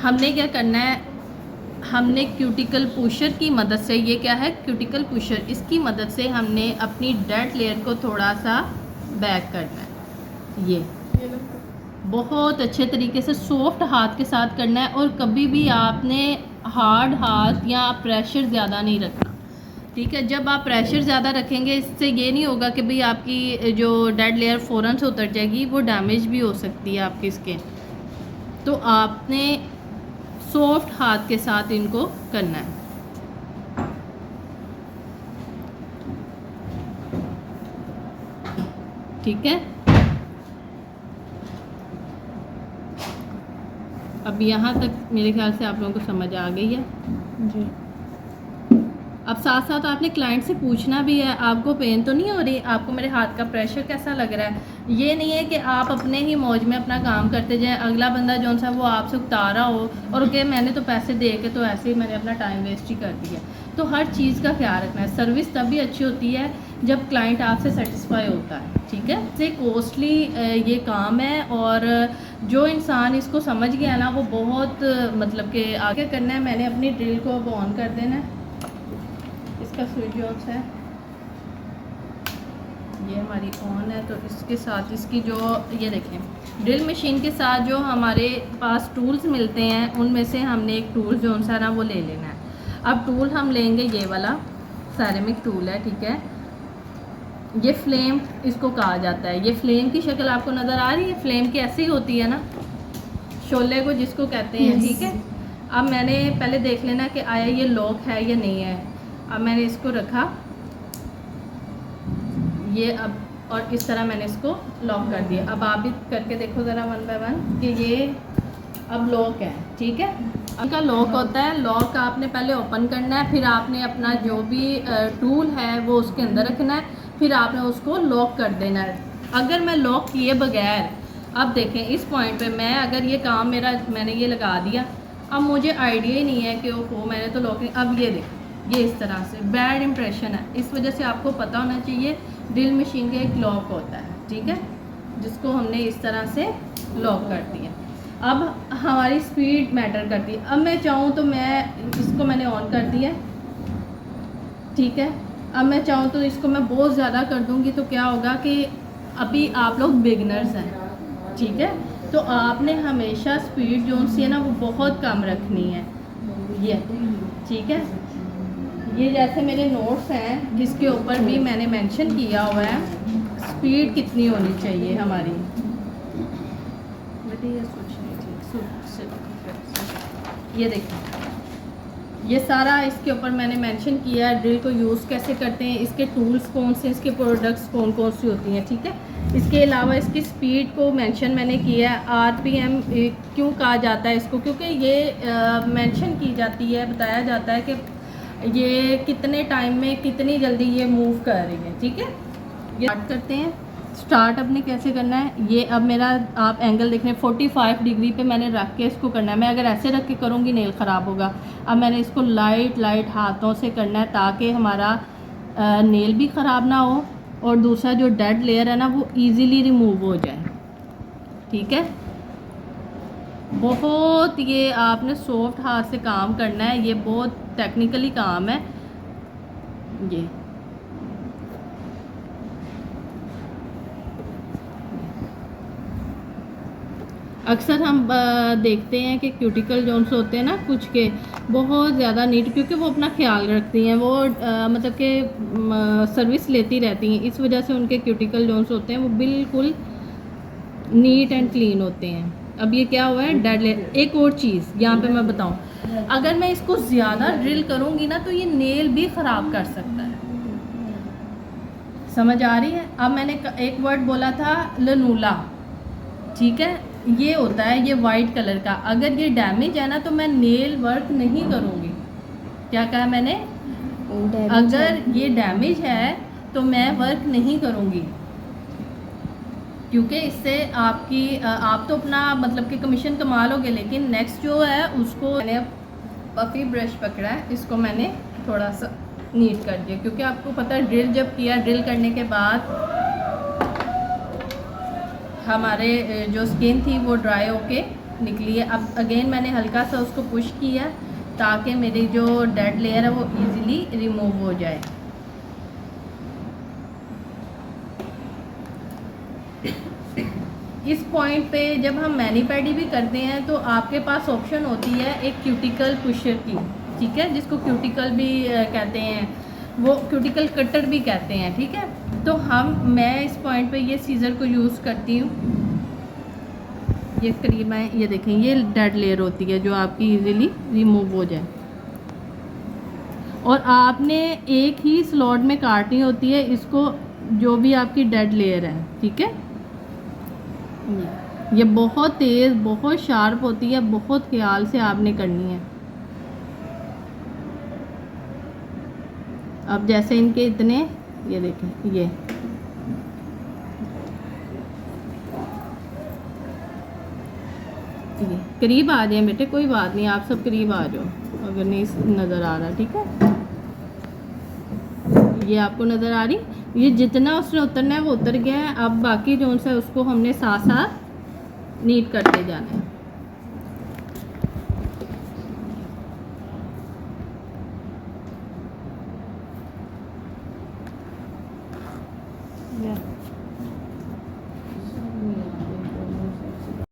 हमने क्या करना है, हमने क्यूटिकल पुशर की मदद से, ये क्या है क्यूटिकल पुशर, इसकी मदद से हमने अपनी डेड लेयर को थोड़ा सा बैक करना है। ये बहुत अच्छे तरीके से सॉफ्ट हाथ के साथ करना है, और कभी भी आपने हार्ड हाथ या प्रेशर ज़्यादा नहीं रखना, ठीक है। जब आप प्रेशर ज़्यादा रखेंगे इससे ये नहीं होगा कि भाई आपकी जो डेड लेयर फ़ौरन से उतर जाएगी, वो डैमेज भी हो सकती है आपकी स्किन। तो आपने सॉफ्ट हाथ के साथ इनको करना है, ठीक है। अब यहाँ तक मेरे ख्याल से आप लोगों को समझ आ गई है जी। अब साथ साथ आपने क्लाइंट से पूछना भी है, आपको पेन तो नहीं हो रही, आपको मेरे हाथ का प्रेशर कैसा लग रहा है। ये नहीं है कि आप अपने ही मौज में अपना काम करते जाएं, अगला बंदा जो सा वो आपसे उतारा हो और कहे मैंने तो पैसे दे के तो ऐसे ही मैंने अपना टाइम वेस्ट ही कर दिया। तो हर चीज़ का ख्याल रखना है। सर्विस तभी अच्छी होती है जब क्लाइंट आपसे सेटिस्फाई होता है, ठीक है। इससे कॉस्टली ये काम है, और जो इंसान इसको समझ गया ना वो बहुत मतलब कि आगे करना है। मैंने अपनी ड्रिल को अब ऑन कर देना है, इसका स्विच ऑफ है, ये हमारी ऑन है। तो इसके साथ इसकी जो ये देखें, ड्रिल मशीन के साथ जो हमारे पास टूल्स मिलते हैं उनमें से हमने एक टूल जो सा ना वो ले लेना है। अब टूल हम लेंगे ये वाला सेरेमिक टूल है, ठीक है। ये फ्लेम इसको कहा जाता है। ये फ्लेम की शक्ल आपको नज़र आ रही है, फ्लेम की ऐसी होती है ना, शोले को जिसको कहते हैं, ठीक है। अब मैंने पहले देख लेना कि आया ये लॉक है या नहीं है। अब मैंने इसको रखा ये, अब और इस तरह मैंने इसको लॉक कर दिया। अब आप भी करके देखो ज़रा वन बाय वन कि ये अब लॉक है, ठीक है। उनका लॉक होता है, लॉक आपने पहले ओपन करना है, फिर आपने अपना जो भी टूल है वो उसके अंदर रखना है, फिर आपने उसको लॉक कर देना है। अगर मैं लॉक किए बगैर, अब देखें इस पॉइंट पे मैं अगर ये काम मेरा मैंने ये लगा दिया, अब मुझे आइडिया ही नहीं है कि ओहो मैंने तो लॉक, अब ये देखें ये इस तरह से बैड इम्प्रेशन है। इस वजह से आपको पता होना चाहिए ड्रिल मशीन का एक लॉक होता है, ठीक है, जिसको हमने इस तरह से लॉक कर दिया। अब हमारी स्पीड मैटर करती है। अब मैं चाहूँ तो मैं इसको मैंने ऑन कर दिया, ठीक है। अब मैं चाहूँ तो इसको मैं बहुत ज़्यादा कर दूँगी तो क्या होगा कि अभी आप लोग बिगनर्स हैं, ठीक है। तो आपने हमेशा स्पीड जो सी है ना वो बहुत कम रखनी है, ये ठीक है। ये जैसे मेरे नोट्स हैं जिसके ऊपर भी मैंने मेंशन किया हुआ है स्पीड कितनी होनी चाहिए हमारी। ये देखिए ये सारा इसके ऊपर मैंने मेंशन किया है, ड्रिल को यूज़ कैसे करते हैं, इसके टूल्स कौन से, इसके प्रोडक्ट्स कौन कौन सी होती हैं, ठीक है। इसके अलावा इसकी स्पीड को मेंशन मैंने किया है। आरपीएम क्यों कहा जाता है इसको, क्योंकि ये मेंशन की जाती है, बताया जाता है कि ये कितने टाइम में कितनी जल्दी ये मूव कर रही है, ठीक है। ये स्टार्ट करते हैं। स्टार्ट अपने कैसे करना है, ये अब मेरा आप एंगल देख रहे हैं 45 डिग्री पे मैंने रख के इसको करना है। मैं अगर ऐसे रख के करूँगी नेल ख़राब होगा। अब मैंने इसको लाइट लाइट हाथों से करना है ताकि हमारा नेल भी ख़राब ना हो, और दूसरा जो डेड लेयर है ना वो ईज़िली रिमूव हो जाए, ठीक है। बहुत ये आपने सॉफ्ट हाथ से काम करना है, ये बहुत टेक्निकली काम है ये। अक्सर हम देखते हैं कि क्यूटिकल जोन्स होते हैं ना कुछ के बहुत ज़्यादा नीट, क्योंकि वो अपना ख्याल रखती हैं, वो मतलब कि सर्विस लेती रहती हैं, इस वजह से उनके क्यूटिकल जोन्स होते हैं वो बिल्कुल नीट एंड क्लीन होते हैं। अब ये क्या हुआ है डेड लेयर। एक और चीज़ यहाँ पे मैं बताऊँ, अगर मैं इसको ज़्यादा ड्रिल करूँगी ना तो ये नेल भी ख़राब कर सकता है, समझ आ रही है। अब मैंने एक वर्ड बोला था लनूला, ठीक है, ये होता है ये वाइट कलर का। अगर ये डैमेज है ना तो मैं नेल वर्क नहीं करूँगी। क्या कहा मैंने, अगर ये डैमेज है तो मैं वर्क नहीं करूँगी, क्योंकि इससे आपकी आप तो अपना मतलब कि कमीशन कमा लोगे, लेकिन नेक्स्ट जो है उसको मैंने पफी ब्रश पकड़ा है, इसको मैंने थोड़ा सा नीट कर दिया, क्योंकि आपको पता है ड्रिल जब किया, ड्रिल करने के बाद हमारे जो स्किन थी वो ड्राई होके निकली है। अब अगेन मैंने हल्का सा उसको पुश किया ताकि मेरी जो डेड लेयर है वो इजीली रिमूव हो जाए। इस पॉइंट पे जब हम मैनी पैडी भी करते हैं तो आपके पास ऑप्शन होती है एक क्यूटिकल पुशर की, ठीक है, जिसको क्यूटिकल भी कहते हैं, वो क्यूटिकल कटर भी कहते हैं, ठीक है। तो मैं इस पॉइंट पे ये सीज़र को यूज़ करती हूँ। ये करीब है, ये देखें, ये डेड लेयर होती है जो आपकी इजीली रिमूव हो जाए। और आपने एक ही स्लॉट में काटनी होती है इसको, जो भी आपकी डेड लेयर है, ठीक है। ये बहुत तेज़, बहुत शार्प होती है, बहुत ख्याल से आपने करनी है। अब जैसे इनके इतने, ये देखें, ये करीब आ जाए बेटे, कोई बात नहीं, आप सब करीब आ जाओ अगर नहीं नज़र आ रहा, ठीक है। ये आपको नज़र आ रही, ये जितना उसने उतरना है वो उतर गया है। अब बाकी जो है उसको हमने साथ साथ नीट करते जाना है।